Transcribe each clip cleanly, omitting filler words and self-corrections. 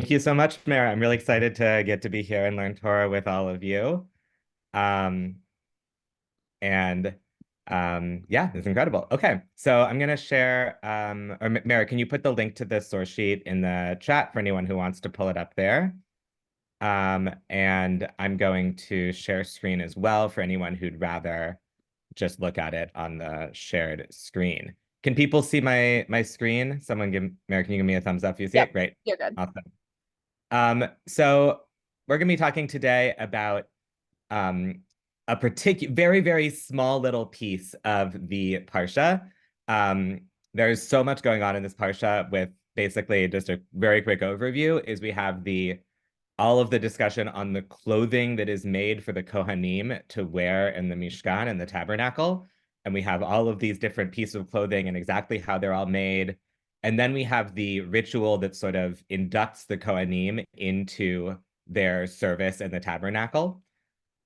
Thank you so much, Mara. I'm really excited to get to be here and learn Torah with all of you. Um, and yeah, it's incredible. Okay, so I'm gonna share, or Mara, can you put the link to the source sheet in the chat for anyone who wants to pull it up there? And I'm going to share screen as well for anyone who'd rather just look at it on the shared screen. Can people see my screen? Mara, can you give me a thumbs up if you see Yep, it? Great. you're good. Awesome. So we're going to be talking today about um, a particular, very, very small little piece of the Parsha. Um, there's so much going on in this Parsha with basically just a very quick overview is we have all of the discussion on the clothing that is made for the Kohanim to wear in the Mishkan and the tabernacle. And we have all of these different pieces of clothing and exactly how they're all made. And then we have the ritual that sort of inducts the Kohanim into their service in the tabernacle.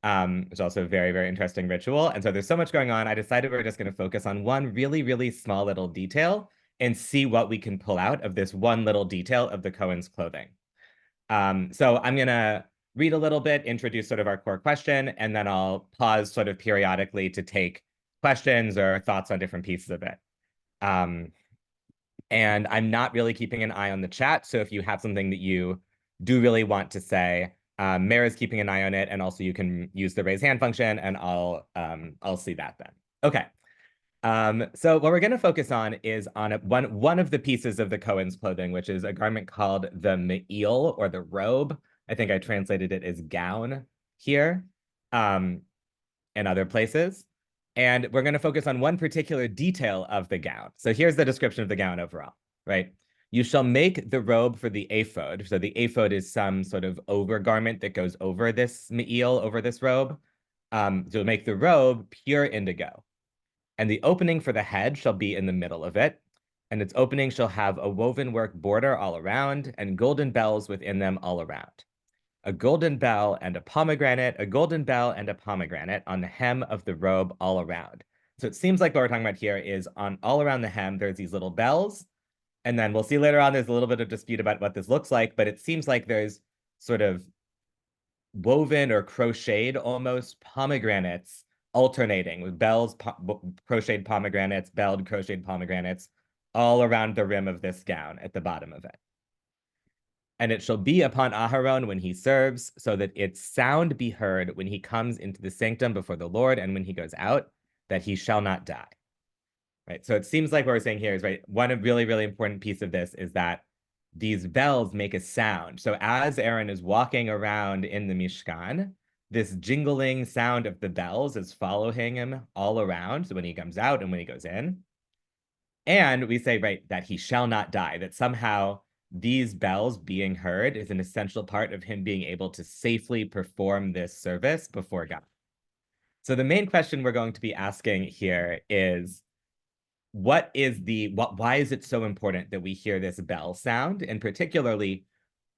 It's also a very, very interesting ritual. And so there's so much going on. I decided we're just going to focus on one really, really small little detail and see what we can pull out of this one little detail of the Kohen's clothing. So I'm going to read a little bit, introduce sort of our core question, and then I'll pause sort of periodically to take questions or thoughts on different pieces of it. And I'm not really keeping an eye on the chat. So if you have something that you do really want to say, Mara's keeping an eye on it, and also you can use the raise hand function, and I'll see that then. Okay. So what we're going to focus on is on one of the pieces of the Cohen's clothing, which is a garment called the me'il, or the robe. I think I translated it as gown here, and other places. And we're going to focus on one particular detail of the gown. So here's the description of the gown overall, right? You shall make the robe for the ephod. So the ephod is some sort of overgarment that goes over this me'il, over this robe. To make the robe pure indigo. And the opening for the head shall be in the middle of it, and its opening shall have a woven work border all around, and golden bells within them all around. A golden bell and a pomegranate on the hem of the robe all around. So it seems like what we're talking about here is on all around the hem, there's these little bells. And then we'll see later on, there's a little bit of dispute about what this looks like, but it seems like there's sort of woven or crocheted almost pomegranates alternating with crocheted pomegranates, belled crocheted pomegranates all around the rim of this gown at the bottom of it. And it shall be upon Aharon when he serves, so that its sound be heard when he comes into the sanctum before the Lord and when he goes out, that he shall not die. Right. So it seems like what we're saying here is, right, one really, really important piece of this is that these bells make a sound. So as Aaron is walking around in the Mishkan, this jingling sound of the bells is following him all around. So when he comes out and when he goes in. And we say, right, that he shall not die, that somehow these bells being heard is an essential part of him being able to safely perform this service before God. So the main question we're going to be asking here is, why is it so important that we hear this bell sound? And particularly,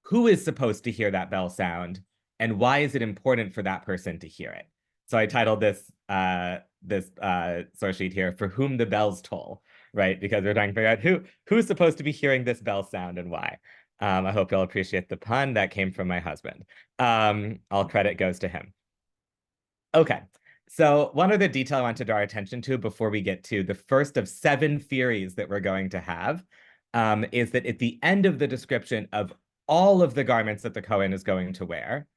who is supposed to hear that bell sound? And why is it important for that person to hear it? So I titled this source sheet here, "For Whom the Bells Toll," right? Because we're trying to figure out who's supposed to be hearing this bell sound and why. I hope you'll appreciate the pun. That came from my husband. All credit goes to him. Okay. So one other detail I want to draw our attention to before we get to the first of 7 theories that we're going to have is that at the end of the description of all of the garments that the Kohen is going to wear,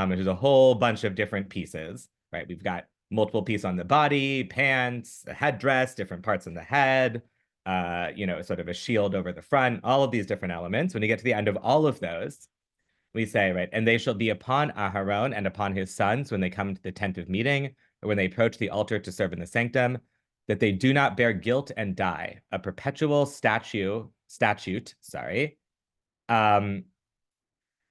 which is a whole bunch of different pieces, right? We've got multiple pieces on the body, pants, a headdress, different parts on the head, sort of a shield over the front, all of these different elements. When you get to the end of all of those, we say, right, and they shall be upon Aharon and upon his sons when they come to the tent of meeting, or when they approach the altar to serve in the sanctum, that they do not bear guilt and die, a perpetual statute,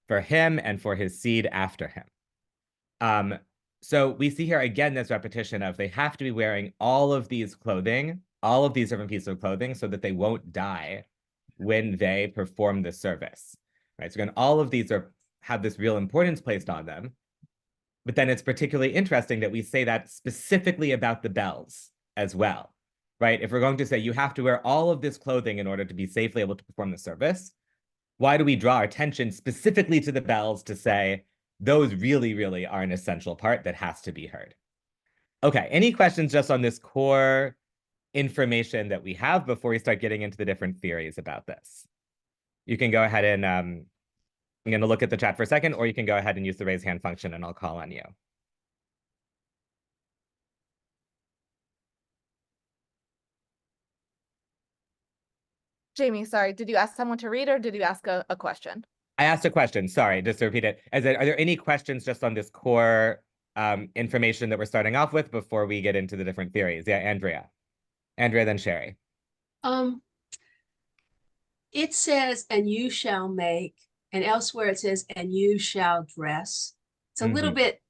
for him and for his seed after him. So we see here again this repetition of they have to be wearing all of these clothing, all of these different pieces of clothing, so that they won't die when they perform the service. Right. So again, all of these have this real importance placed on them. But then it's particularly interesting that we say that specifically about the bells as well. Right. If we're going to say you have to wear all of this clothing in order to be safely able to perform the service, why do we draw our attention specifically to the bells to say those really, really are an essential part that has to be heard? Okay, any questions just on this core information that we have before we start getting into the different theories about this? You can go ahead and I'm going to look at the chat for a second, or you can go ahead and use the raise hand function and I'll call on you. Jamie, sorry, did you ask someone to read or did you ask a question? I asked a question. Sorry, just to repeat it. Are there any questions just on this core information that we're starting off with before we get into the different theories? Yeah, Andrea. Andrea, then Sherry. It says, and you shall make, and elsewhere it says, and you shall dress. It's a little bit,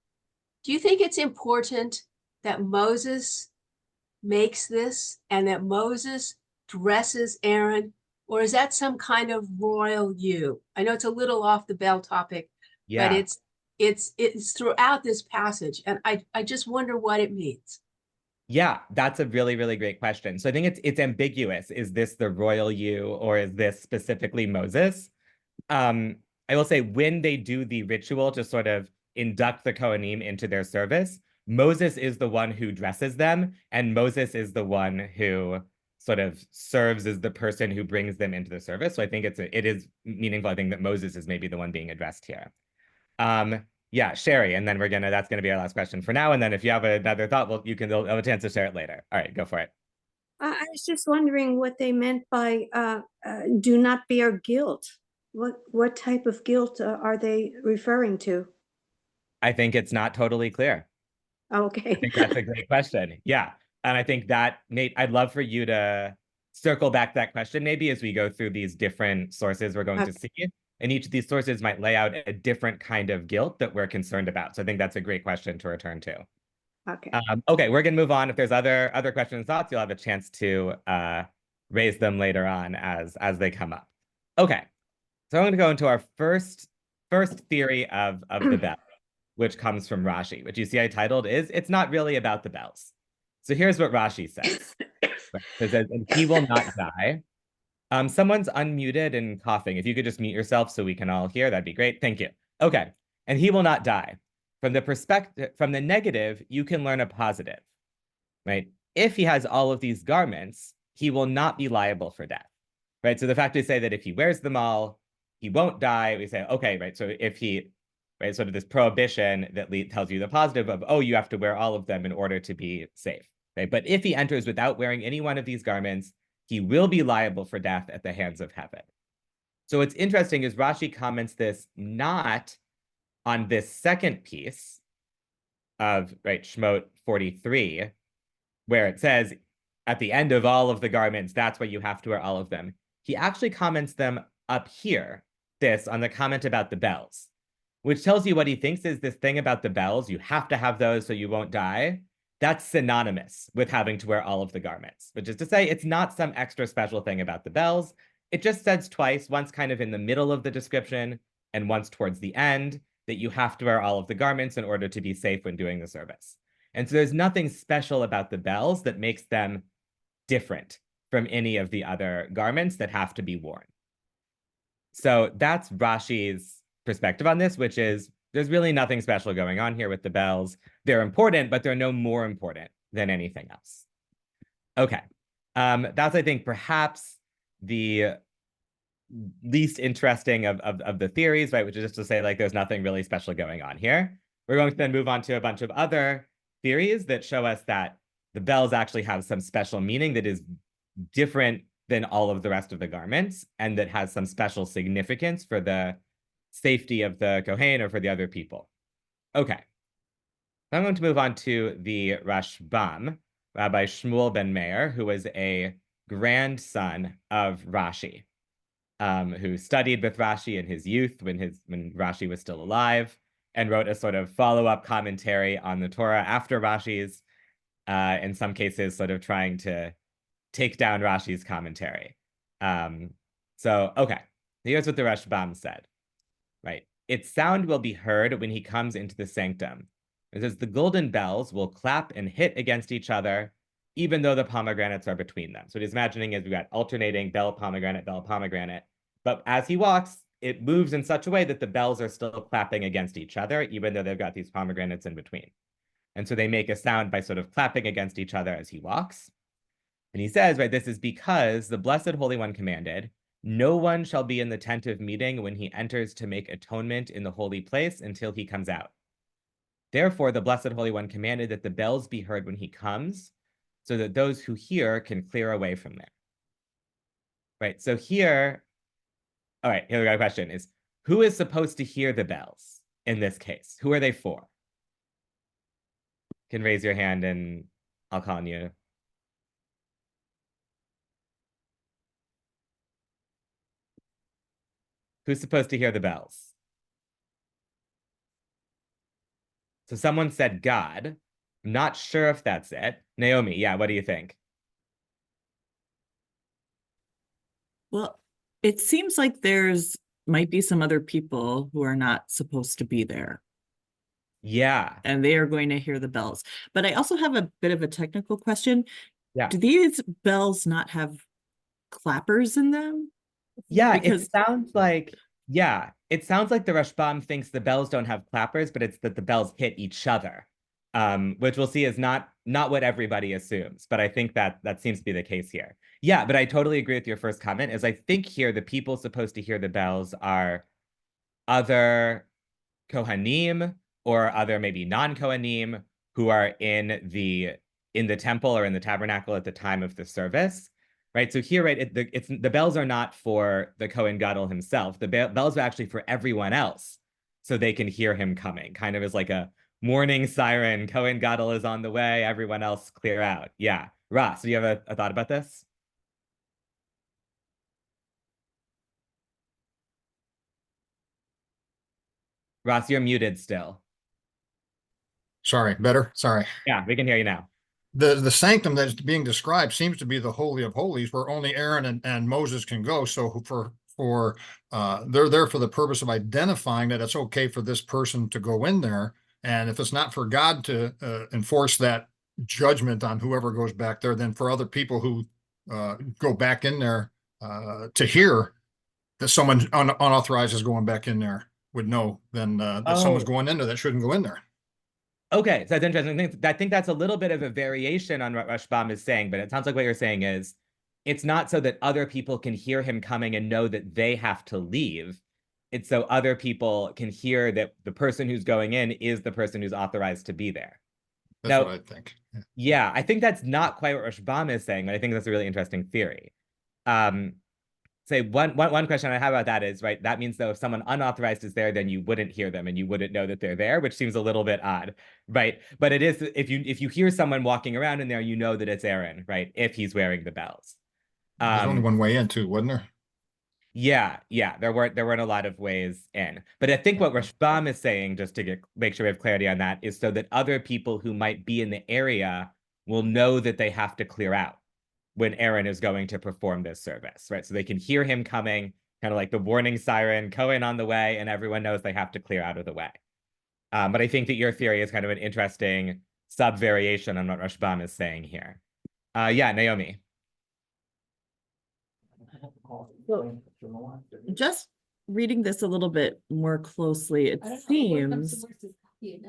do you think it's important that Moses makes this and that Moses dresses Aaron? Or is that some kind of royal you? I know it's a little off the bell topic, Yeah. but it's throughout this passage. And I just wonder what it means. Yeah, that's a really, really great question. So I think it's ambiguous. Is this the royal you or is this specifically Moses? I will say when they do the ritual to sort of induct the Kohanim into their service, Moses is the one who dresses them, and Moses is the one who sort of serves as the person who brings them into the service. So I think it is meaningful. I think that Moses is maybe the one being addressed here. Yeah, Sherry, and then that's gonna be our last question for now. And then if you have another thought, well, you'll have a chance to share it later. All right, go for it. I was just wondering what they meant by do not bear guilt. What type of guilt are they referring to? I think it's not totally clear. Okay. I think that's a great question. Yeah. And I think that, Nate, I'd love for you to circle back that question maybe as we go through these different sources we're going to see. And each of these sources might lay out a different kind of guilt that we're concerned about. So I think that's a great question to return to. Okay. Okay, we're going to move on. If there's other questions and thoughts, you'll have a chance to raise them later on as they come up. Okay, so I'm going to go into our first theory of the bell, which comes from Rashi, which you see I titled It's Not Really About the Bells. So here's what Rashi says. It says, and he will not die. Someone's unmuted and coughing. If you could just mute yourself so we can all hear, that'd be great. Thank you. Okay. And he will not die. From the negative, you can learn a positive, right? If he has all of these garments, he will not be liable for death, right? So the fact we say that if he wears them all, he won't die. We say, okay, right? So if he, right, sort of this prohibition that tells you the positive of, oh, you have to wear all of them in order to be safe, right? But if he enters without wearing any one of these garments, he will be liable for death at the hands of heaven. So what's interesting is Rashi comments this not on this second piece of, right, Shemot 43, where it says, at the end of all of the garments, that's where you have to wear all of them. He actually comments them up here, this on the comment about the bells, which tells you what he thinks is this thing about the bells. You have to have those so you won't die. That's synonymous with having to wear all of the garments, which is to say it's not some extra special thing about the bells. It just says twice, once kind of in the middle of the description and once towards the end, that you have to wear all of the garments in order to be safe when doing the service. And so there's nothing special about the bells that makes them different from any of the other garments that have to be worn. So that's Rashi's perspective on this, which is there's really nothing special going on here with the bells. They're important, but they're no more important than anything else. Okay, that's, I think, perhaps the least interesting of the theories, right? Which is just to say, like, there's nothing really special going on here. We're going to then move on to a bunch of other theories that show us that the bells actually have some special meaning that is different than all of the rest of the garments, and that has some special significance for the safety of the Kohen or for the other people. Okay. I'm going to move on to the Rashbam, Rabbi Shmuel ben Meir, who was a grandson of Rashi, who studied with Rashi in his youth when Rashi was still alive, and wrote a sort of follow-up commentary on the Torah after Rashi's, in some cases sort of trying to take down Rashi's commentary. Okay, here's what the Rashbam said, right? Its sound will be heard when he comes into the sanctum. It says the golden bells will clap and hit against each other, even though the pomegranates are between them. So what he's imagining is we've got alternating bell, pomegranate, But as he walks, it moves in such a way that the bells are still clapping against each other, even though they've got these pomegranates in between. And so they make a sound by sort of clapping against each other as he walks. And he says, right, this is because the Blessed Holy One commanded, no one shall be in the tent of meeting when he enters to make atonement in the holy place until he comes out. Therefore, the Blessed Holy One commanded that the bells be heard when he comes, so that those who hear can clear away from there. Right, so here, all right, here we got a question is, who is supposed to hear the bells in this case? Who are they for? You can raise your hand and I'll call on you. Who's supposed to hear the bells? So someone said God. I'm not sure if that's it. Naomi, yeah, what do you think? Well, it seems like might be some other people who are not supposed to be there, Yeah, and they are going to hear the bells. But I also have a bit of a technical question. yeah. Do these bells not have clappers in them? Yeah, Because it sounds like the Rashbam thinks the bells don't have clappers, but it's that the bells hit each other, which we'll see is not what everybody assumes. But I think that seems to be the case here. Yeah, but I totally agree with your first comment. Is I think here the people supposed to hear the bells are other Kohanim or other maybe non-Kohanim who are in the temple or in the tabernacle at the time of the service. Right, so here, right, the bells are not for the Kohen Gadol himself. The bells are actually for everyone else, so they can hear him coming. Kind of as like a morning siren. Kohen Gadol is on the way. Everyone else clear out. Yeah, Ross, do you have a thought about this? Ross, you're muted still. Sorry, better? Sorry. Yeah, we can hear you now. The sanctum that is being described seems to be the Holy of Holies, where only Aaron and Moses can go. So they're there for the purpose of identifying that it's okay for this person to go in there. And if it's not for God to enforce that judgment on whoever goes back there, then for other people who go back in there to hear that someone unauthorized is going back in there would know then that someone's going in there that shouldn't go in there. Okay, so that's interesting. I think that's a little bit of a variation on what Rashbam is saying, but it sounds like what you're saying is it's not so that other people can hear him coming and know that they have to leave. It's so other people can hear that the person who's going in is the person who's authorized to be there. That's what I think. Yeah, I think that's not quite what Rashbam is saying, but I think that's a really interesting theory. Say one question I have about that is, right, that means though if someone unauthorized is there, then you wouldn't hear them and you wouldn't know that they're there, which seems a little bit odd, right? But it is, if you hear someone walking around in there, you know that it's Aaron, right? If he's wearing the bells. There's only one way in too, wasn't there? Yeah, there weren't a lot of ways in. But I think what Rashbam is saying, just to make sure we have clarity on that, is so that other people who might be in the area will know that they have to clear out when Aaron is going to perform this service, right? So they can hear him coming, kind of like the warning siren, Cohen on the way, and everyone knows they have to clear out of the way. But I think that your theory is kind of an interesting sub-variation on what Rashbam is saying here. Yeah, Naomi. Just reading this a little bit more closely, it seems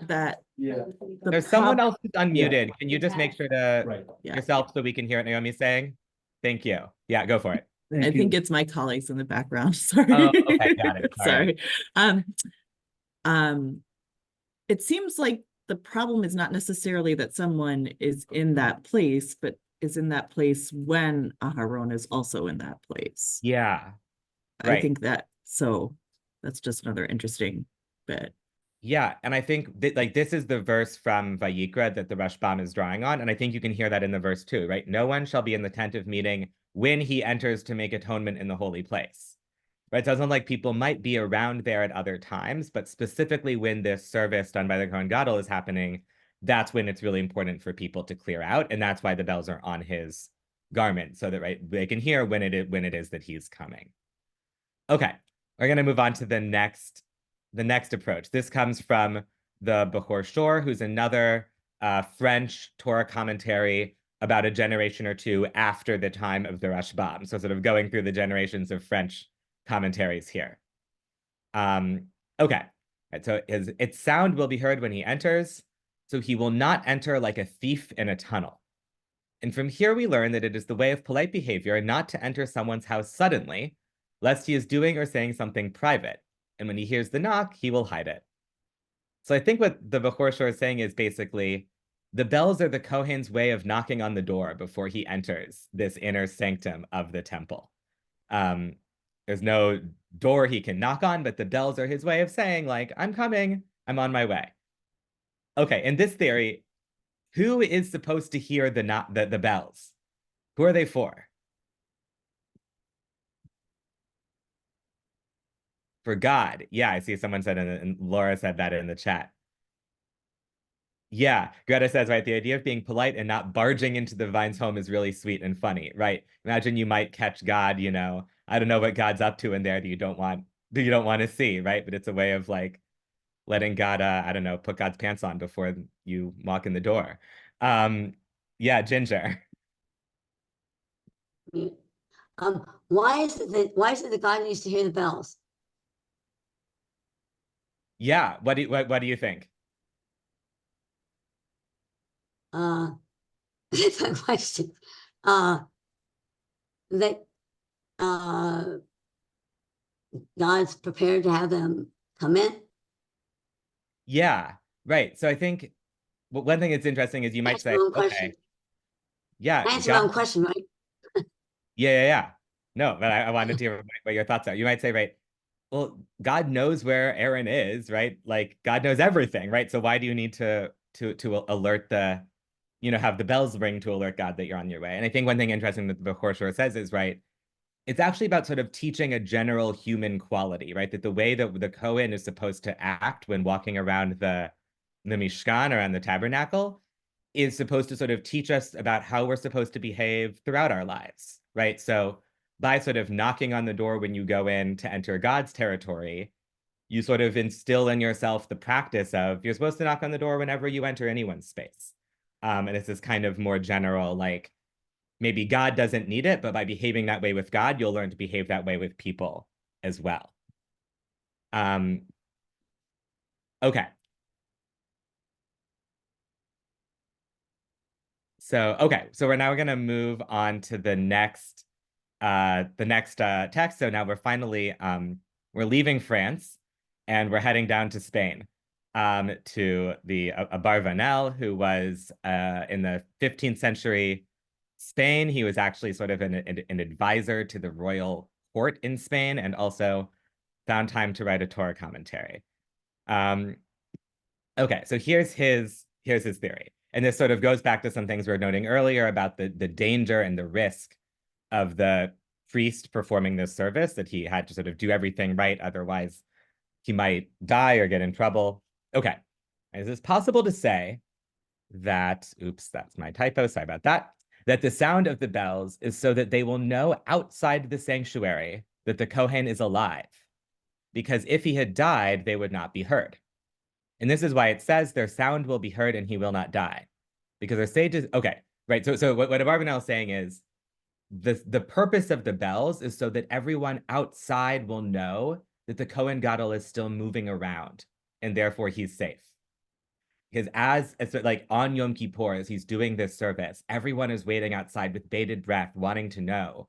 that There's someone else who's unmuted. Can you just make sure to Yeah. yourself so we can hear what Naomi's saying? Thank you. Yeah, go for it. I think it's my colleagues in the background. Sorry. Oh, okay, got it. Sorry. It seems like the problem is not necessarily that someone is in that place, but is in that place when Aharon is also in that place. Yeah. I Right. think so that's just another interesting bit. Yeah, and I think that like this is the verse from Vayikra that the Rashbam is drawing on, and I think you can hear that in the verse too, right? No one shall be in the tent of meeting when he enters to make atonement in the holy place. Right? So it sounds like people might be around there at other times, but specifically when this service done by the Kohen Gadol is happening, that's when it's really important for people to clear out, and that's why the bells are on his garment, so that they can hear when it is that he's coming. Okay, we're gonna move on to the next approach. This comes from the Bechor Shor, who's another French Torah commentary about a generation or two after the time of the Rashbam. So sort of going through the generations of French commentaries here. Okay, so its sound will be heard when he enters, so he will not enter like a thief in a tunnel. And from here we learn that it is the way of polite behavior not to enter someone's house suddenly, lest he is doing or saying something private. And when he hears the knock, he will hide it. So I think what the Bechor Shor is saying is basically, the bells are the Kohen's way of knocking on the door before he enters this inner sanctum of the temple. There's no door he can knock on, but the bells are his way of saying, like, I'm coming, I'm on my way. Okay, in this theory, who is supposed to hear the bells? Who are they for? For God. Yeah, I see someone said, and Laura said that in the chat. Yeah, Greta says, right, the idea of being polite and not barging into the vine's home is really sweet and funny, right? Imagine you might catch God, you know, I don't know what God's up to in there that you don't want to see, right? But it's a way of like letting God, I don't know, put God's pants on before you walk in the door. Yeah, Ginger. Why is it that God needs to hear the bells? Yeah, what do you think? That's my question. That God's prepared to have them come in. Yeah, right. So I think one thing that's interesting is you might That's say, the wrong okay, question. yeah, That's the wrong question, right? yeah. No, but I wanted to hear what your thoughts are. You might say, right, well, God knows where Aaron is, right? Like God knows everything, right? So why do you need to alert have the bells ring to alert God that you're on your way? And I think one thing interesting that the Bechor Shor says is, right, it's actually about sort of teaching a general human quality, right? That the way that the Kohen is supposed to act when walking around the Mishkan, around the tabernacle, is supposed to sort of teach us about how we're supposed to behave throughout our lives, right? So by sort of knocking on the door when you go in to enter God's territory, you sort of instill in yourself the practice of you're supposed to knock on the door whenever you enter anyone's space. And it's this kind of more general, like, maybe God doesn't need it, but by behaving that way with God, you'll learn to behave that way with people as well. Okay. So we're now going to move on to the next text. So now we're finally we're leaving France and we're heading down to Spain, to the Abarvanel, who was in the 15th century Spain. He was actually sort of an advisor to the royal court in Spain, and also found time to write a Torah commentary. Okay, so here's his theory. And this sort of goes back to some things we were noting earlier about the danger and the risk of the priest performing this service, that he had to sort of do everything right, otherwise he might die or get in trouble. Okay, is it possible to say that, oops, that's my typo, sorry about that, that the sound of the bells is so that they will know outside the sanctuary that the Kohen is alive? Because if he had died, they would not be heard. And this is why it says their sound will be heard and he will not die. Because our sages, okay, right. So what Abarvanel is saying is the purpose of the bells is so that everyone outside will know that the Kohen Gadol is still moving around and therefore he's safe. Because as like on Yom Kippur, as he's doing this service, everyone is waiting outside with bated breath, wanting to know,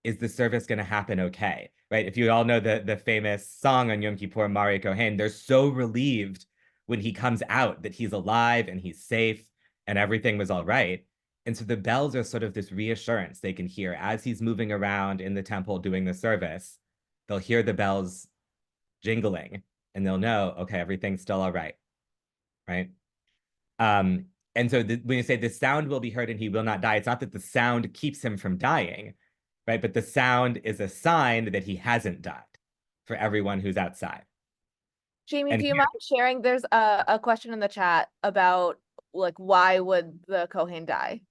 is the service going to happen okay? Right? If you all know the famous song on Yom Kippur, Mari Kohen, they're so relieved when he comes out that he's alive and he's safe and everything was all right. And so the bells are sort of this reassurance they can hear as he's moving around in the temple doing the service. They'll hear the bells jingling and they'll know, okay, everything's still all right, right? And so when you say the sound will be heard and he will not die, it's not that the sound keeps him from dying, right? But the sound is a sign that he hasn't died for everyone who's outside. Jamie, And do you mind sharing? There's a question in the chat about like why would the Kohen die?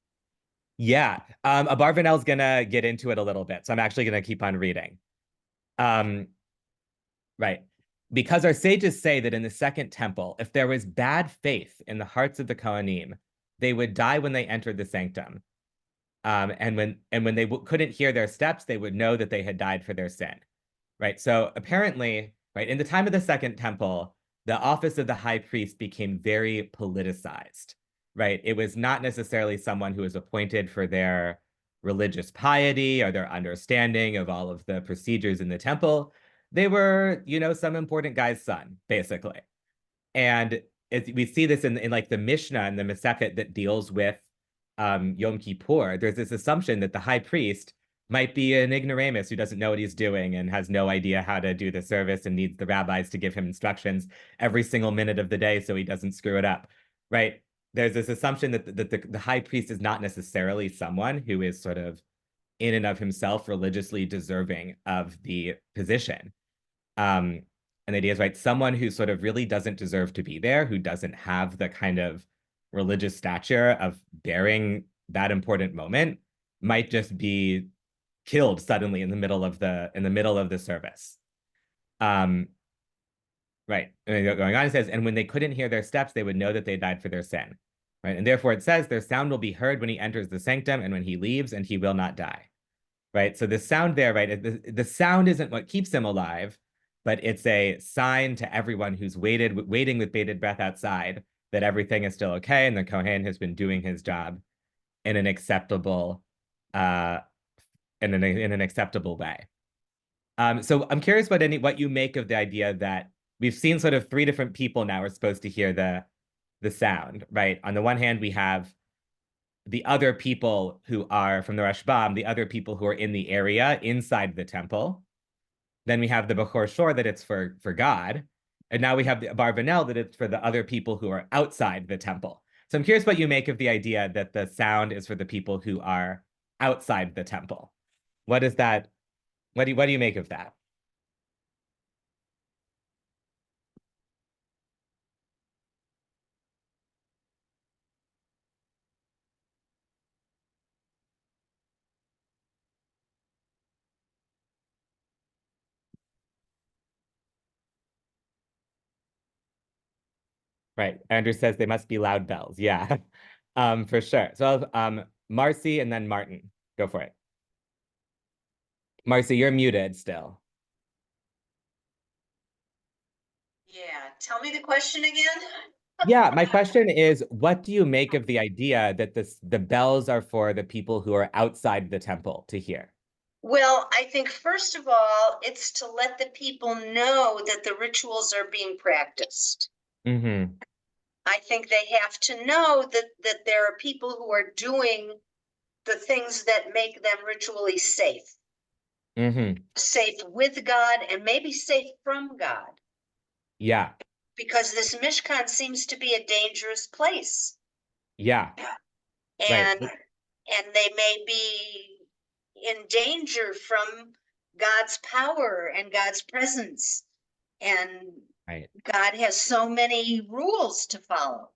Yeah, Abarvanel's gonna get into it a little bit, so I'm actually gonna keep on reading. Right, because our sages say that in the second temple, if there was bad faith in the hearts of the Kohanim, they would die when they entered the sanctum. And when they couldn't hear their steps, they would know that they had died for their sin. right? So apparently, right, in the time of the Second Temple, the office of the high priest became very politicized, right? It was not necessarily someone who was appointed for their religious piety or their understanding of all of the procedures in the temple. They were, some important guy's son, basically. And we see this in like the Mishnah and the Masechet that deals with Yom Kippur. There's this assumption that the high priest might be an ignoramus who doesn't know what he's doing and has no idea how to do the service and needs the rabbis to give him instructions every single minute of the day so he doesn't screw it up, right? There's this assumption that the high priest is not necessarily someone who is sort of in and of himself religiously deserving of the position. And the idea is, right, someone who sort of really doesn't deserve to be there, who doesn't have the kind of religious stature of bearing that important moment, might just be killed suddenly in the middle of the service. Right. And going on, it says, and when they couldn't hear their steps, they would know that they died for their sin. Right. And therefore it says their sound will be heard when he enters the sanctum and when he leaves, and he will not die. Right. So the sound there, right, the sound isn't what keeps him alive, but it's a sign to everyone who's waiting with bated breath outside that everything is still okay and the Kohen has been doing his job in an acceptable in an acceptable way. So I'm curious what you make of the idea that we've seen sort of three different people now are supposed to hear the sound, right? On the one hand, we have the other people who are from the Rashbam, the other people who are in the area inside the temple. Then we have the Bechor Shor that it's for God. And now we have the Barvanel that it's for the other people who are outside the temple. So I'm curious what you make of the idea that the sound is for the people who are outside the temple. What is that? What do you make of that? Right. Andrew says they must be loud bells. Yeah, for sure. So Marcy and then Martin. Go for it. Marcy, you're muted still. Yeah, tell me the question again. Yeah, my question is, what do you make of the idea that the bells are for the people who are outside the temple to hear? Well, I think first of all, it's to let the people know that the rituals are being practiced. Mm-hmm. I think they have to know that there are people who are doing the things that make them ritually safe. Mm-hmm. Safe with God and maybe safe from God. Yeah. Because this Mishkan seems to be a dangerous place. Yeah. And right. and they may be in danger from God's power and God's presence. And Right. God has so many rules to follow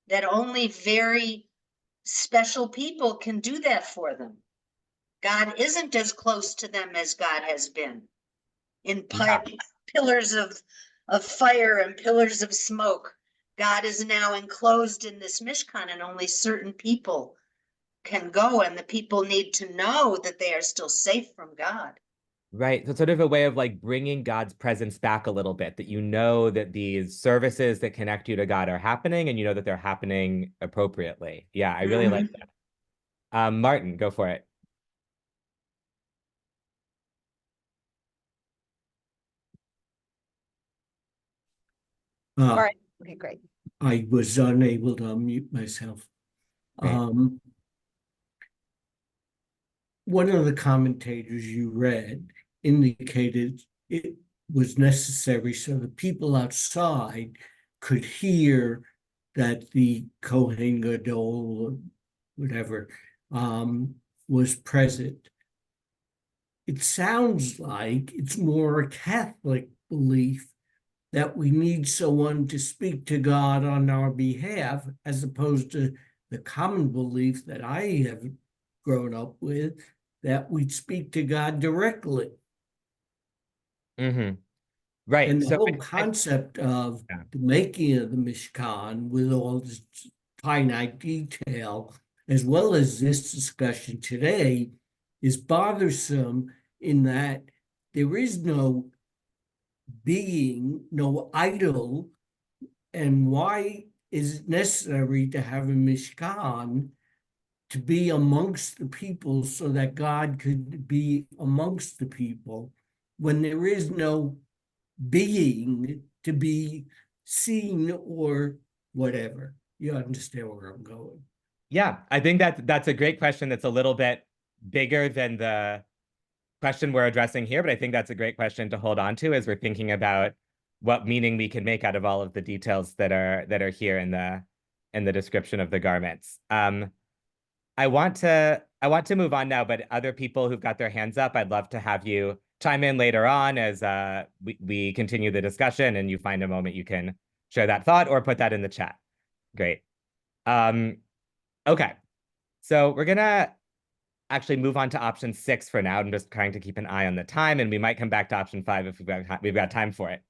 that only very special people can do that for them. God isn't as close to them as God has been in pillars of fire and pillars of smoke. God is now enclosed in this Mishkan and only certain people can go, and the people need to know that they are still safe from God. Right. So it's sort of a way of like bringing God's presence back a little bit, that you know that these services that connect you to God are happening and you know that they're happening appropriately. Yeah, I really like that. Martin, go for it. All right. Okay, great. I was unable to unmute myself. Great. One of the commentators you read indicated it was necessary so the people outside could hear that the Kohen Gadol, or whatever, was present. It sounds like it's more a Catholic belief that we need someone to speak to God on our behalf, as opposed to the common belief that I have grown up with, that we'd speak to God directly. Mm-hmm. Right. And the so whole concept of the making of the Mishkan with all this finite detail, as well as this discussion today, is bothersome in that there is no being, no idol, and why is it necessary to have a Mishkan to be amongst the people so that God could be amongst the people when there is no being to be seen or whatever? You understand where I'm going. Yeah, I think that's a great question. That's a little bit bigger than the question we're addressing here, but I think that's a great question to hold on to as we're thinking about what meaning we can make out of all of the details that are here in the description of the garments. I want to move on now, but other people who've got their hands up, I'd love to have you chime in later on as we continue the discussion and you find a moment you can share that thought or put that in the chat. Great. Okay, so we're gonna actually move on to option 6 for now. I'm just trying to keep an eye on the time, and we might come back to option 5 if we've got time for it.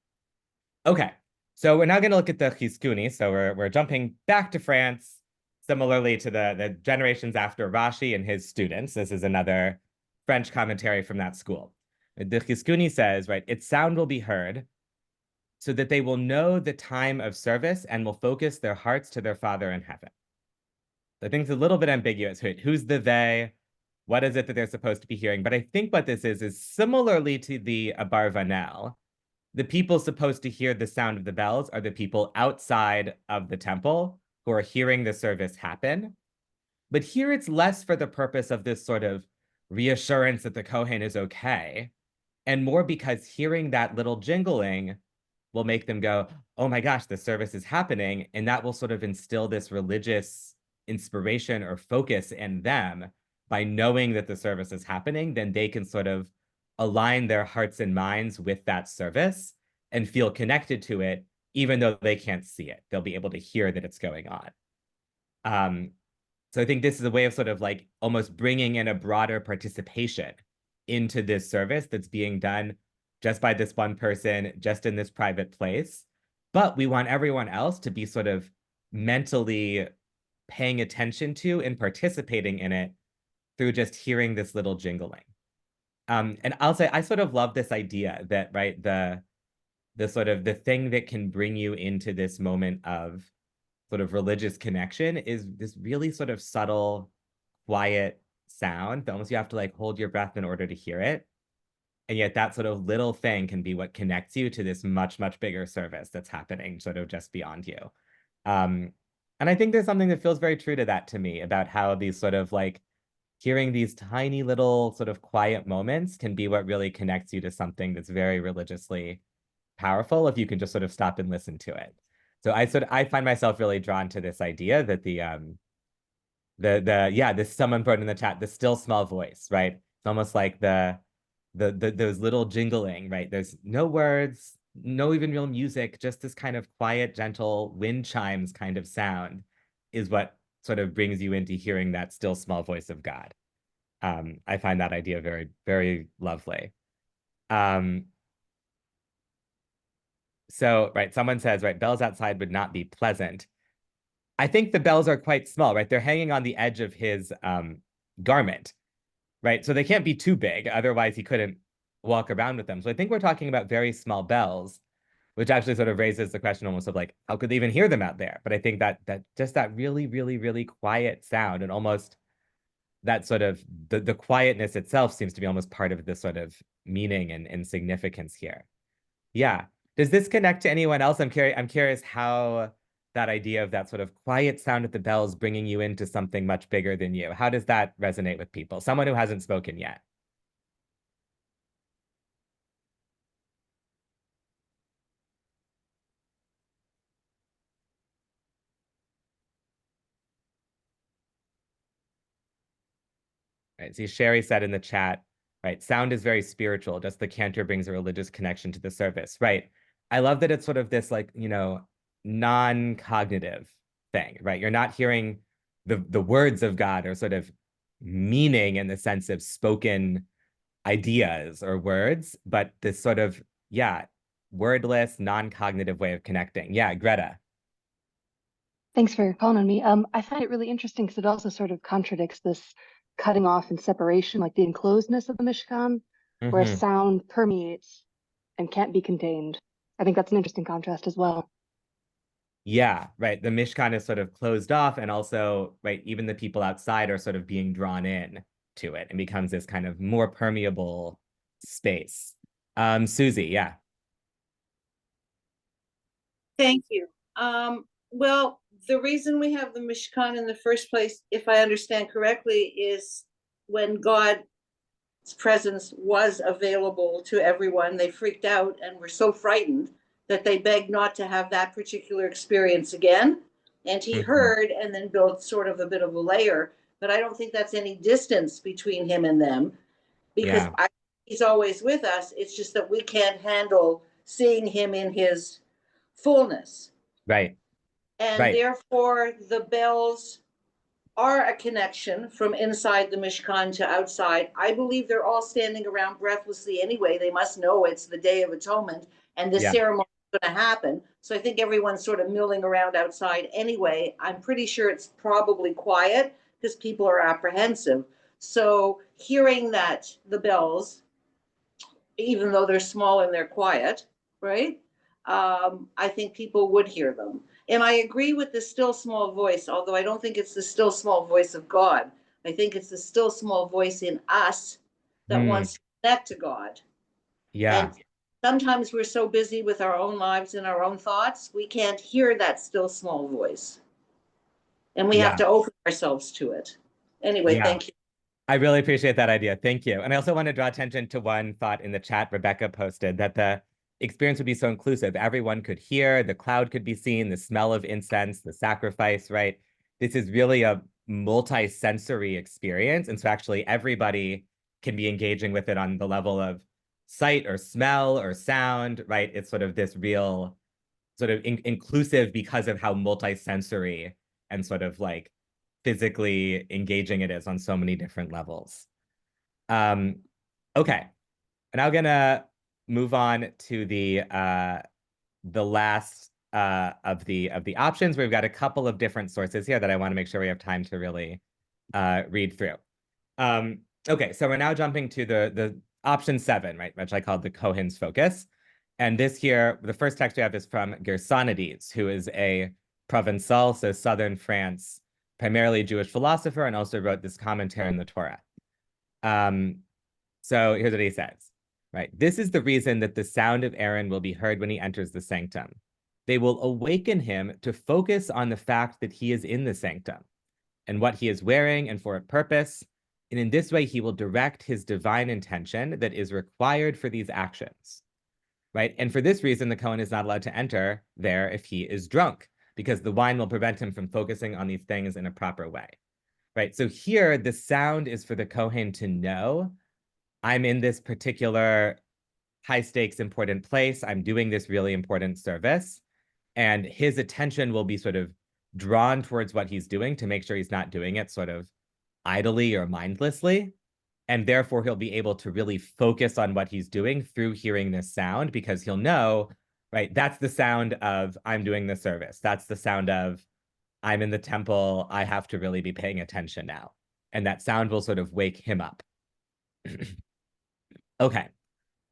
Okay, so we're now going to look at the Chizkuni. So we're jumping back to France, similarly to the generations after Rashi and his students. This is another French commentary from that school. The Chizkuni says, right, its sound will be heard so that they will know the time of service and will focus their hearts to their Father in heaven. I think it's a little bit ambiguous. Who's the they? What is it that they're supposed to be hearing? But I think what this is similarly to the Abarvanel. The people supposed to hear the sound of the bells are the people outside of the temple who are hearing the service happen. But here it's less for the purpose of this sort of reassurance that the Kohen is okay, and more because hearing that little jingling will make them go, oh my gosh, the service is happening. And that will sort of instill this religious inspiration or focus in them. By knowing that the service is happening, then they can sort of align their hearts and minds with that service and feel connected to it, even though they can't see it. They'll be able to hear that it's going on. So I think this is a way of sort of like almost bringing in a broader participation into this service that's being done just by this one person, just in this private place. But we want everyone else to be sort of mentally paying attention to and participating in it through just hearing this little jingling. And I'll say, I sort of love this idea that, right, the sort of the thing that can bring you into this moment of sort of religious connection is this really sort of subtle, quiet sound that almost you have to like hold your breath in order to hear it. And yet that sort of little thing can be what connects you to this much, much bigger service that's happening sort of just beyond you. And I think there's something that feels very true to that to me about how these sort of like hearing these tiny little sort of quiet moments can be what really connects you to something that's very religiously powerful if you can just sort of stop and listen to it. So I find myself really drawn to this idea that this someone put in the chat, the still small voice, right? It's almost like those little jingling, right? There's no words, no even real music, just this kind of quiet, gentle wind chimes kind of sound is what sort of brings you into hearing that still small voice of God. I find that idea very, very lovely. So, right, someone says, right, bells outside would not be pleasant. I think the bells are quite small, right? They're hanging on the edge of his garment, right? So they can't be too big, otherwise he couldn't walk around with them. So I think we're talking about very small bells, which actually sort of raises the question almost of like, how could they even hear them out there? But I think that just that really, really, really quiet sound and almost that sort of the quietness itself seems to be almost part of this sort of meaning and significance here. Yeah. Does this connect to anyone else? I'm curious how that idea of that sort of quiet sound of the bells bringing you into something much bigger than you. How does that resonate with people? Someone who hasn't spoken yet. Right. See, Sherry said in the chat, right, sound is very spiritual. Just the cantor brings a religious connection to the service. Right. I love that it's sort of this like, non-cognitive thing, right? You're not hearing the words of God or sort of meaning in the sense of spoken ideas or words, but this sort of, wordless, non-cognitive way of connecting. Yeah, Greta. Thanks for calling on me. I find it really interesting because it also sort of contradicts this cutting off and separation, like the enclosedness of the Mishkan. where Mhm. sound permeates and can't be contained. I think that's an interesting contrast as well. Yeah, right. The Mishkan is sort of closed off, and also, right, even the people outside are sort of being drawn in to it and becomes this kind of more permeable space. Susie, yeah. Thank you. Well, the reason we have the Mishkan in the first place, if I understand correctly, is when God's presence was available to everyone, they freaked out and were so frightened that they begged not to have that particular experience again. And he heard and then built sort of a bit of a layer. But I don't think that's any distance between him and them, because Yeah. he's always with us. It's just that we can't handle seeing him in his fullness. Right. And Right. therefore the bells are a connection from inside the Mishkan to outside. I believe they're all standing around breathlessly anyway. They must know it's the Day of Atonement and the Yeah. ceremony is going to happen. So I think everyone's sort of milling around outside anyway. I'm pretty sure it's probably quiet because people are apprehensive. So hearing that the bells, even though they're small and they're quiet, right? I think people would hear them. And I agree with the still small voice, although I don't think it's the still small voice of God. I think it's the still small voice in us that wants to connect to God. Yeah. And sometimes we're so busy with our own lives and our own thoughts, we can't hear that still small voice. And we have Yeah. to open ourselves to it. Anyway, Yeah. thank you. I really appreciate that idea. Thank you. And I also want to draw attention to one thought in the chat Rebecca posted, that the experience would be so inclusive. Everyone could hear, the cloud could be seen, the smell of incense, the sacrifice, right? This is really a multi-sensory experience. And so actually everybody can be engaging with it on the level of sight or smell or sound, right? It's sort of this real sort of inclusive because of how multi-sensory and sort of like physically engaging it is on so many different levels. Okay, and now gonna move on to the last of the options. We've got a couple of different sources here that I want to make sure we have time to really read through. Okay, so we're now jumping to the option 7, right, which I called the Cohen's focus. And this here, the first text we have is from Gersonides, who is a Provençal, so southern France, primarily Jewish philosopher, and also wrote this commentary on the Torah. So here's what he says, right? This is the reason that the sound of Aaron will be heard when he enters the sanctum. They will awaken him to focus on the fact that he is in the sanctum and what he is wearing and for a purpose. And in this way, he will direct his divine intention that is required for these actions, right? And for this reason, the Kohen is not allowed to enter there if he is drunk, because the wine will prevent him from focusing on these things in a proper way, right? So here, the sound is for the Kohen to know, I'm in this particular high stakes important place. I'm doing this really important service. And his attention will be sort of drawn towards what he's doing to make sure he's not doing it sort of idly or mindlessly. And therefore, he'll be able to really focus on what he's doing through hearing this sound, because he'll know, right, that's the sound of I'm doing the service. That's the sound of I'm in the temple. I have to really be paying attention now. And that sound will sort of wake him up. Okay.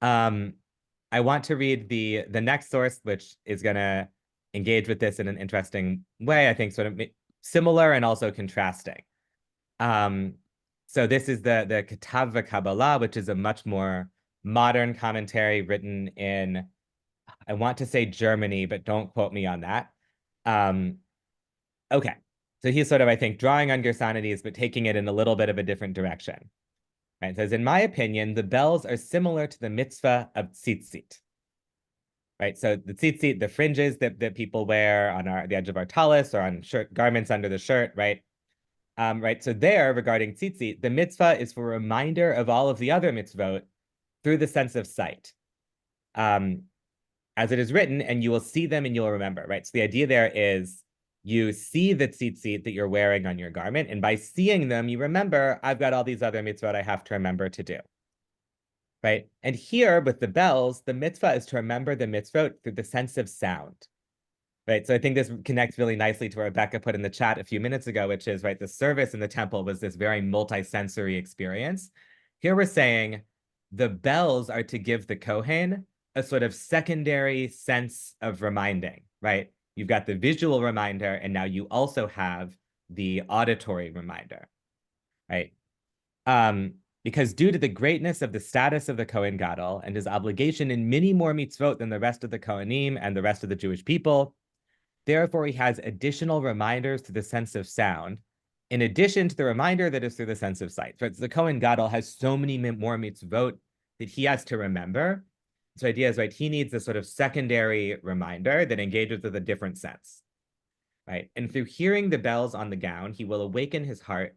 I want to read the next source, which is going to engage with this in an interesting way, I think sort of similar and also contrasting. So this is the Ketav v'Kabbalah, which is a much more modern commentary written in, I want to say Germany, but don't quote me on that. Okay, so he's sort of, I think, drawing on Gersonides, but taking it in a little bit of a different direction. Right, it says, in my opinion, the bells are similar to the mitzvah of tzitzit. Right, so the tzitzit, the fringes that people wear on the edge of our tallis or on garments under the shirt, right? Right, so there, regarding tzitzit, the mitzvah is for a reminder of all of the other mitzvot through the sense of sight. As it is written, and you will see them and you'll remember, right? So the idea there is you see the tzitzit that you're wearing on your garment, and by seeing them, you remember, I've got all these other mitzvot I have to remember to do, right? And here, with the bells, the mitzvah is to remember the mitzvot through the sense of sound, right? So I think this connects really nicely to what Rebecca put in the chat a few minutes ago, which is, right, the service in the temple was this very multi-sensory experience. Here we're saying, the bells are to give the Kohen a sort of secondary sense of reminding, right? You've got the visual reminder, and now you also have the auditory reminder, right? Because due to the greatness of the status of the Kohen Gadol and his obligation in many more mitzvot than the rest of the Kohanim and the rest of the Jewish people, therefore he has additional reminders to the sense of sound, in addition to the reminder that is through the sense of sight. Right? So the Kohen Gadol has so many more mitzvot that he has to remember. So the idea is, right, he needs a sort of secondary reminder that engages with a different sense, right? And through hearing the bells on the gown, he will awaken his heart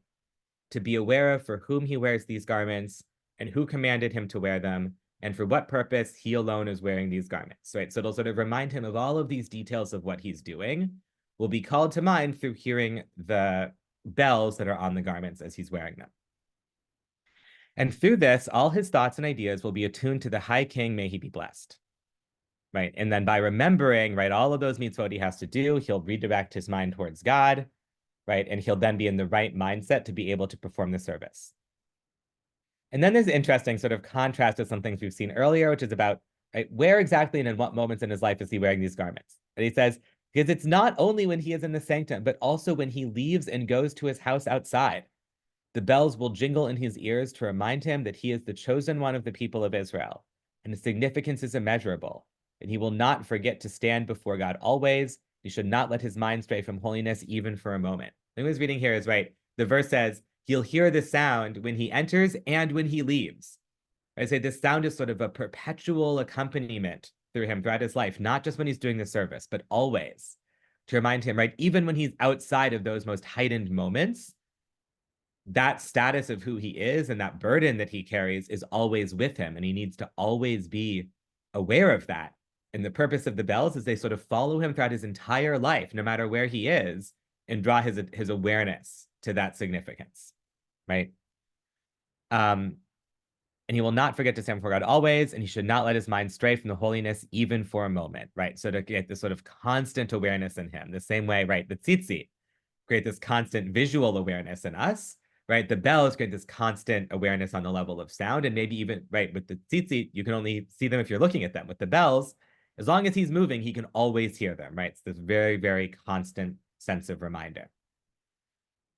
to be aware of for whom he wears these garments and who commanded him to wear them and for what purpose he alone is wearing these garments, right? So it'll sort of remind him of all of these details of what he's doing will be called to mind through hearing the bells that are on the garments as he's wearing them. And through this, all his thoughts and ideas will be attuned to the high king, may he be blessed, right? And then by remembering, right, all of those mitzvot he has to do, he'll redirect his mind towards God, right? And he'll then be in the right mindset to be able to perform the service. And then there's interesting sort of contrast to some things we've seen earlier, which is about, right, where exactly and in what moments in his life is he wearing these garments? And he says, because it's not only when he is in the sanctum, but also when he leaves and goes to his house outside. The bells will jingle in his ears to remind him that he is the chosen one of the people of Israel, and his significance is immeasurable, and he will not forget to stand before God always. He should not let his mind stray from holiness even for a moment. What I was reading here is, right, the verse says, he'll hear the sound when he enters and when he leaves. I say this sound is sort of a perpetual accompaniment through him throughout his life, not just when he's doing the service, but always to remind him, right, even when he's outside of those most heightened moments, that status of who he is and that burden that he carries is always with him, and he needs to always be aware of that. And the purpose of the bells is they sort of follow him throughout his entire life, no matter where he is, and draw his awareness to that significance, right? And he will not forget to stand before God always, and he should not let his mind stray from the holiness even for a moment, right? So to get this sort of constant awareness in him, the same way, right, the tzitzit create this constant visual awareness in us, right? The bells create this constant awareness on the level of sound, and maybe even, right, with the tzitzit, you can only see them if you're looking at them. With the bells, as long as he's moving, he can always hear them, right? It's this very, very constant sense of reminder.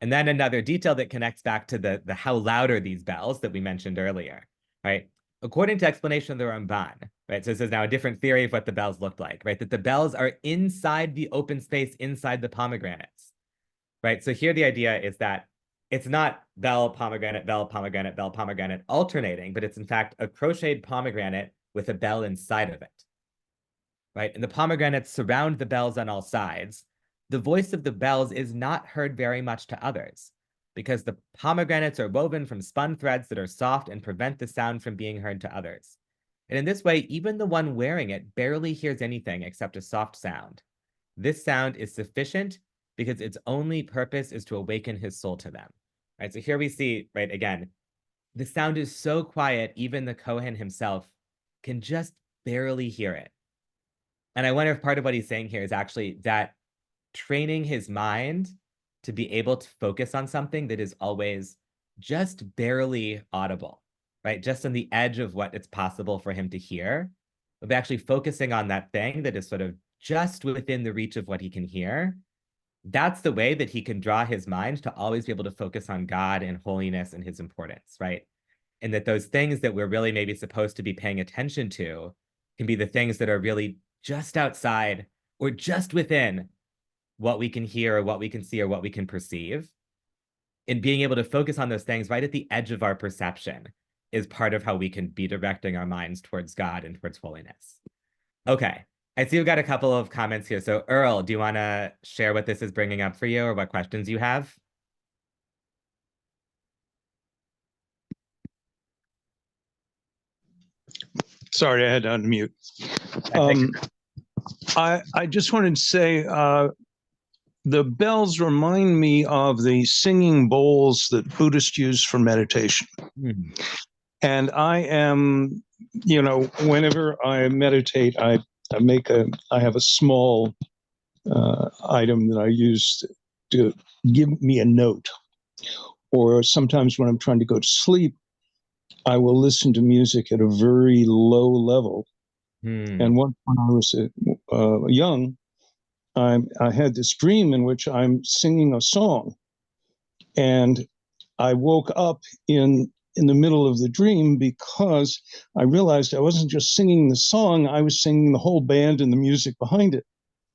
And then another detail that connects back to the how loud are these bells that we mentioned earlier, right? According to explanation of the Ramban, right? So this is now a different theory of what the bells looked like, right? That the bells are inside the open space, inside the pomegranates, right? So here the idea is that it's not bell, pomegranate, bell, pomegranate, bell, pomegranate alternating, but it's in fact a crocheted pomegranate with a bell inside of it, right? And the pomegranates surround the bells on all sides. The voice of the bells is not heard very much to others because the pomegranates are woven from spun threads that are soft and prevent the sound from being heard to others. And in this way, even the one wearing it barely hears anything except a soft sound. This sound is sufficient because its only purpose is to awaken his soul to them, right? So here we see, right, again, the sound is so quiet, even the Kohen himself can just barely hear it. And I wonder if part of what he's saying here is actually that training his mind to be able to focus on something that is always just barely audible, right? Just on the edge of what it's possible for him to hear, but actually focusing on that thing that is sort of just within the reach of what he can hear. That's the way that he can draw his mind to always be able to focus on God and holiness and his importance, right? And that those things that we're really maybe supposed to be paying attention to can be the things that are really just outside or just within what we can hear or what we can see or what we can perceive. And being able to focus on those things right at the edge of our perception is part of how we can be directing our minds towards God and towards holiness. Okay, I see we've got a couple of comments here. So Earl, do you want to share what this is bringing up for you or what questions you have? Sorry, I had to unmute. I just wanted to say the bells remind me of the singing bowls that Buddhists use for meditation. Mm-hmm. And I am, you know, whenever I meditate, I have a small item that I use to give me a note. Or sometimes when I'm trying to go to sleep, I will listen to music at a very low level. And once when I was young, I had this dream in which I'm singing a song, and I woke up in the middle of the dream because I realized I wasn't just singing the song, I was singing the whole band and the music behind it.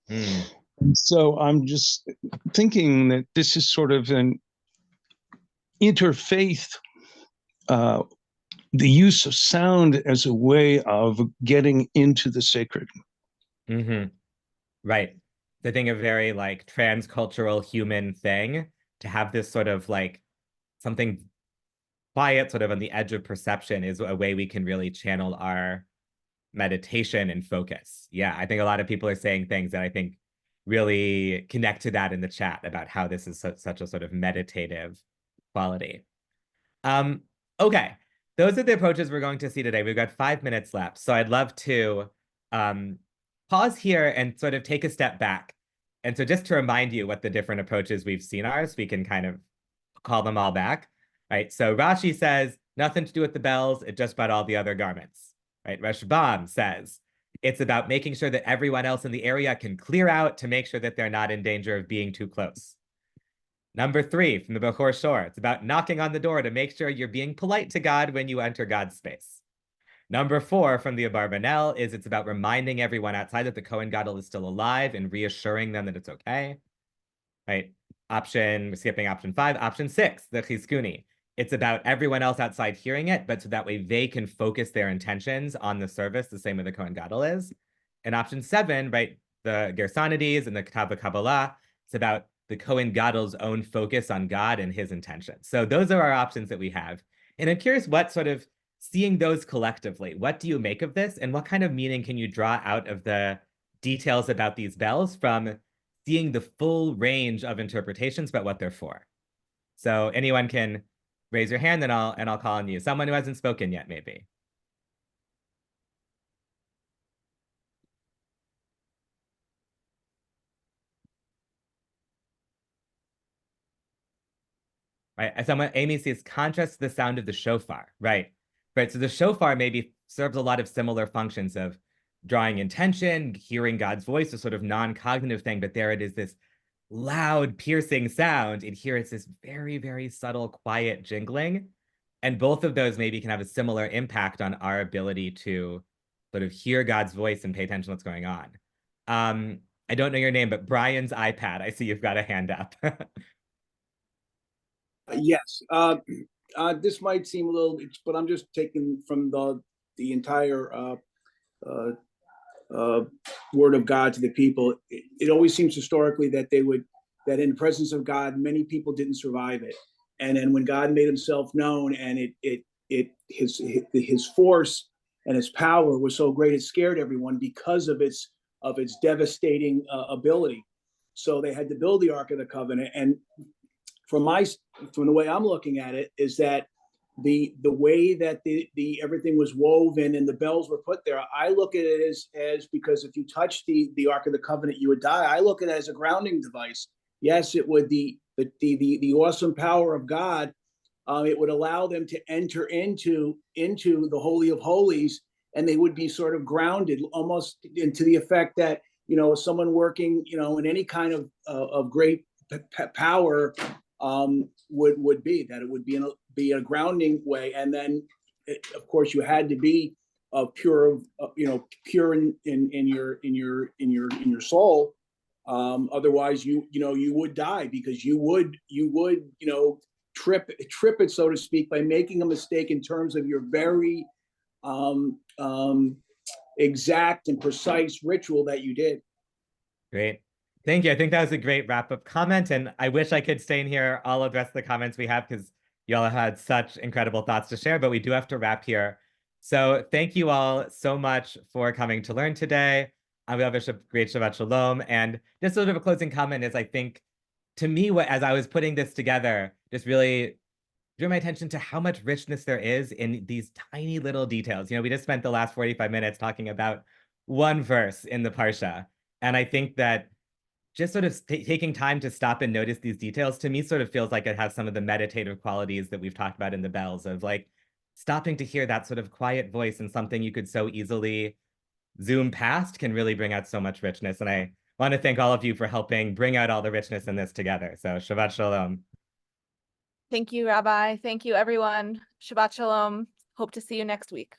And so I'm just thinking that this is sort of an interfaith, the use of sound as a way of getting into the sacred. Right. I think a very like transcultural human thing to have this sort of like something quiet, sort of on the edge of perception, is a way we can really channel our meditation and focus. Yeah, I think a lot of people are saying things that I think really connect to that in the chat about how this is such a sort of meditative quality. Okay, those are the approaches we're going to see today. We've got 5 minutes left, so I'd love to pause here and sort of take a step back. And so just to remind you what the different approaches we've seen are, so we can kind of call them all back. Right, so Rashi says, nothing to do with the bells, it's just about all the other garments. Right, Rashbam says, it's about making sure that everyone else in the area can clear out to make sure that they're not in danger of being too close. Number 3 from the Bechor Shor, it's about knocking on the door to make sure you're being polite to God when you enter God's space. Number 4 from the Abarbanel is it's about reminding everyone outside that the Kohen Gadol is still alive and reassuring them that it's okay. Right, we're skipping option 5. Option 6, the Chizkuni. It's about everyone else outside hearing it, but so that way they can focus their intentions on the service the same way the Kohen Gadol is. And option 7, right, the Gersonides and the Ketav Kabbalah, it's about the Kohen Gadol's own focus on God and his intentions. So those are our options that we have. And I'm curious what sort of, seeing those collectively, what do you make of this? And what kind of meaning can you draw out of the details about these bells from seeing the full range of interpretations about what they're for? So anyone can raise your hand and I'll call on you. Someone who hasn't spoken yet, maybe. Right, Amy says, contrast the sound of the shofar. Right, so the shofar maybe serves a lot of similar functions of drawing intention, hearing God's voice, a sort of non-cognitive thing, but there it is, this loud, piercing sound, and here it's this very, very subtle, quiet jingling. And both of those maybe can have a similar impact on our ability to sort of hear God's voice and pay attention to what's going on. I don't know your name, but Brian's iPad, I see you've got a hand up. Yes. This might seem a little, but I'm just taking from the entire word of God to the people. It always seems historically that that in the presence of God, many people didn't survive it. And then when God made himself known and his force and his power was so great, it scared everyone because of its devastating ability. So they had to build the Ark of the Covenant. And from the way I'm looking at it is that the way that the everything was woven and the bells were put there, I look at it as because if you touch the Ark of the Covenant, you would die. I look at it as a grounding device. Yes, it would the awesome power of God. It would allow them to enter into the Holy of Holies, and they would be sort of grounded, almost into the effect that someone working in any kind of great power would be that it would be a grounding way, and then of course you had to be pure in your soul. Otherwise, you would die because you would trip it, so to speak, by making a mistake in terms of your very exact and precise ritual that you did. Great. Thank you. I think that was a great wrap-up comment, and I wish I could stay in here. I'll address the comments we have because y'all had such incredible thoughts to share, but we do have to wrap here. So thank you all so much for coming to learn today. We have a great Shabbat Shalom. And just sort of a closing comment is, I think, to me, as I was putting this together, just really drew my attention to how much richness there is in these tiny little details. We just spent the last 45 minutes talking about one verse in the Parsha. And I think that just sort of taking time to stop and notice these details, to me, sort of feels like it has some of the meditative qualities that we've talked about in the bells of like stopping to hear that sort of quiet voice and something you could so easily zoom past can really bring out so much richness. And I want to thank all of you for helping bring out all the richness in this together. So Shabbat Shalom. Thank you, Rabbi. Thank you, everyone. Shabbat Shalom. Hope to see you next week.